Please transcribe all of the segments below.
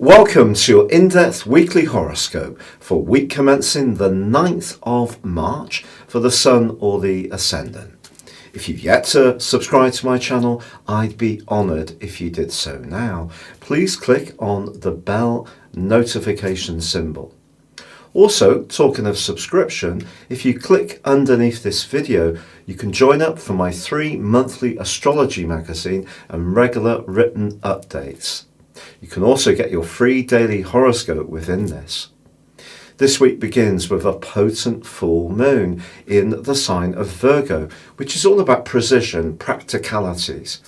Welcome to your in-depth weekly horoscope for week commencing the 9th of March for the Sun or the Ascendant. If you've yet to subscribe to my channel, I'd be honoured if you did so now. Please click on the bell notification symbol. Also, talking of subscription, if you click underneath this video, you can join up for my 3 monthly astrology magazine and regular written updates. You can also get your free daily horoscope within this. This week begins with a potent full moon in the sign of Virgo, which is all about precision, practicalities.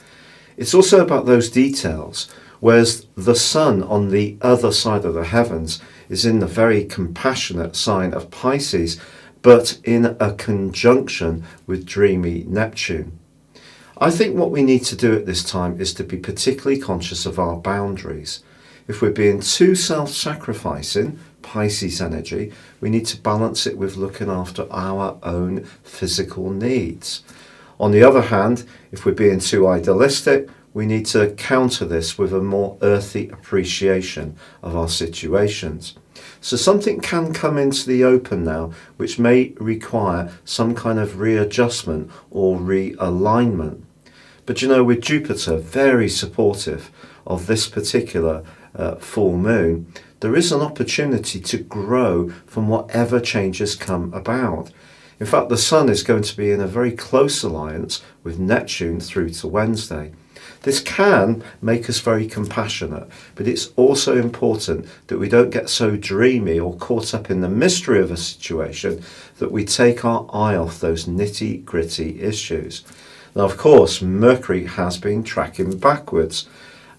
It's also about those details, whereas the sun on the other side of the heavens is in the very compassionate sign of Pisces, but in a conjunction with dreamy Neptune. I think what we need to do at this time is to be particularly conscious of our boundaries. If we're being too self-sacrificing, Pisces energy, we need to balance it with looking after our own physical needs. On the other hand, if we're being too idealistic, we need to counter this with a more earthy appreciation of our situations. So something can come into the open now which may require some kind of readjustment or realignment. But you know, with Jupiter very supportive of this particular full moon, there is an opportunity to grow from whatever changes come about. In fact, the Sun is going to be in a very close alliance with Neptune through to Wednesday. This can make us very compassionate, but it's also important that we don't get so dreamy or caught up in the mystery of a situation that we take our eye off those nitty-gritty issues. Now, of course, Mercury has been tracking backwards,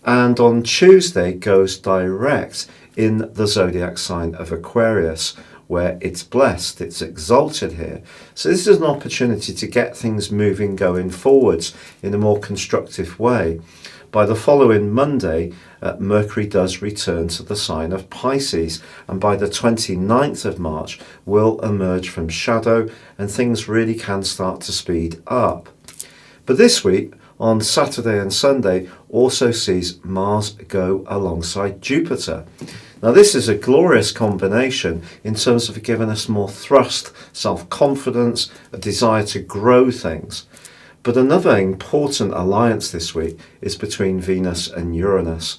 and on Tuesday goes direct in the Zodiac sign of Aquarius, where it's blessed, it's exalted here. So this is an opportunity to get things moving going forwards in a more constructive way. By the following Monday, Mercury does return to the sign of Pisces, and by the 29th of March will emerge from shadow and things really can start to speed up. But this week, on Saturday and Sunday, also sees Mars go alongside Jupiter. Now this is a glorious combination in terms of giving us more thrust, self-confidence, a desire to grow things. But another important alliance this week is between Venus and Uranus.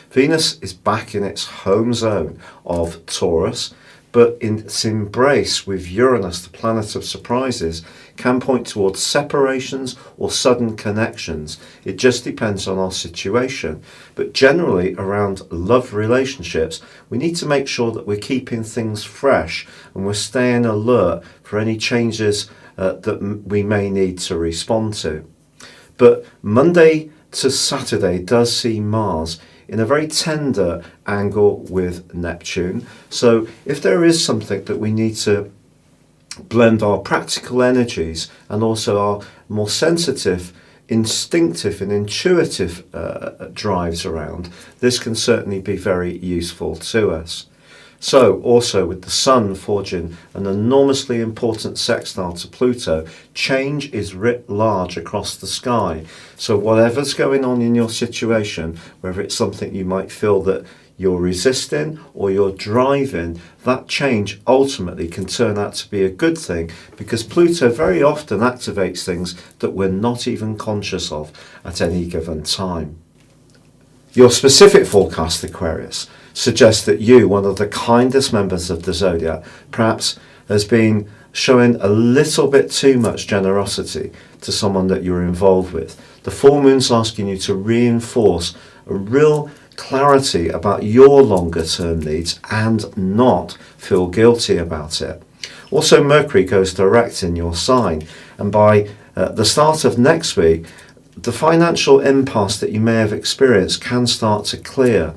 Venus is back in its home zone of Taurus, but in its embrace with Uranus, the planet of surprises, can point towards separations or sudden connections. It just depends on our situation. But generally around love relationships, we need to make sure that we're keeping things fresh and we're staying alert for any changes that we may need to respond to. But Monday to Saturday does see Mars in a very tender angle with Neptune. So if there is something that we need to blend our practical energies and also our more sensitive, instinctive and intuitive drives around, this can certainly be very useful to us. So also with the Sun forging an enormously important sextile to Pluto, change is writ large across the sky. So whatever's going on in your situation, whether it's something you might feel that you're resisting or you're driving, that change ultimately can turn out to be a good thing, because Pluto very often activates things that we're not even conscious of at any given time. Your specific forecast, Aquarius, suggests that you, one of the kindest members of the Zodiac, perhaps has been showing a little bit too much generosity to someone that you're involved with. The full moon's asking you to reinforce a real clarity about your longer term needs and not feel guilty about it. Also, Mercury goes direct in your sign, and by the start of next week, the financial impasse that you may have experienced can start to clear.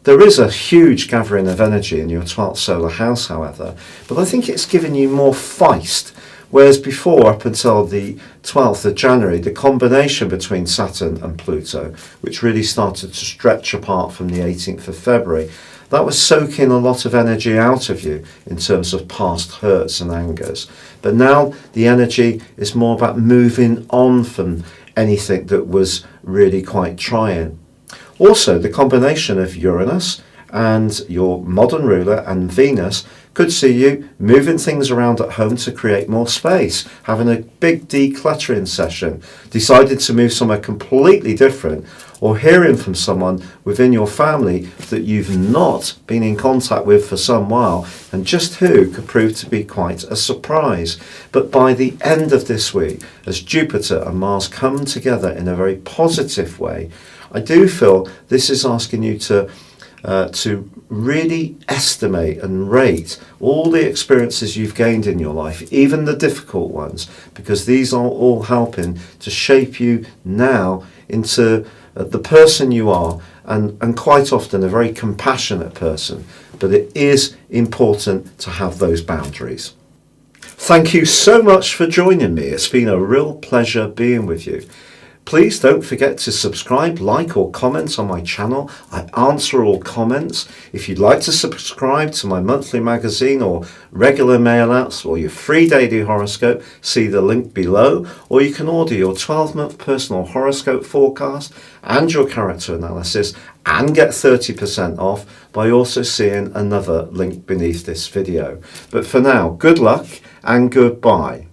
There is a huge gathering of energy in your 12th solar house, however, but I think it's given you more feist, whereas before, up until the 12th of January, the combination between Saturn and Pluto, which really started to stretch apart from the 18th of February, that was soaking a lot of energy out of you in terms of past hurts and angers. But now the energy is more about moving on from anything that was really quite trying. Also, the combination of Uranus and your modern ruler and Venus could see you moving things around at home to create more space, having a big decluttering session, deciding to move somewhere completely different, or hearing from someone within your family that you've not been in contact with for some while, and just who could prove to be quite a surprise. But by the end of this week, as Jupiter and Mars come together in a very positive way, I do feel this is asking you to really estimate and rate all the experiences you've gained in your life, even the difficult ones, because these are all helping to shape you now into the person you are, and quite often a very compassionate person. But it is important to have those boundaries. Thank you so much for joining me. It's been a real pleasure being with you. Please don't forget to subscribe, like or comment on my channel. I answer all comments. If you'd like to subscribe to my monthly magazine or regular mail outs or your free daily horoscope, see the link below, or you can order your 12-month personal horoscope forecast and your character analysis and get 30% off by also seeing another link beneath this video. But for now, good luck and goodbye.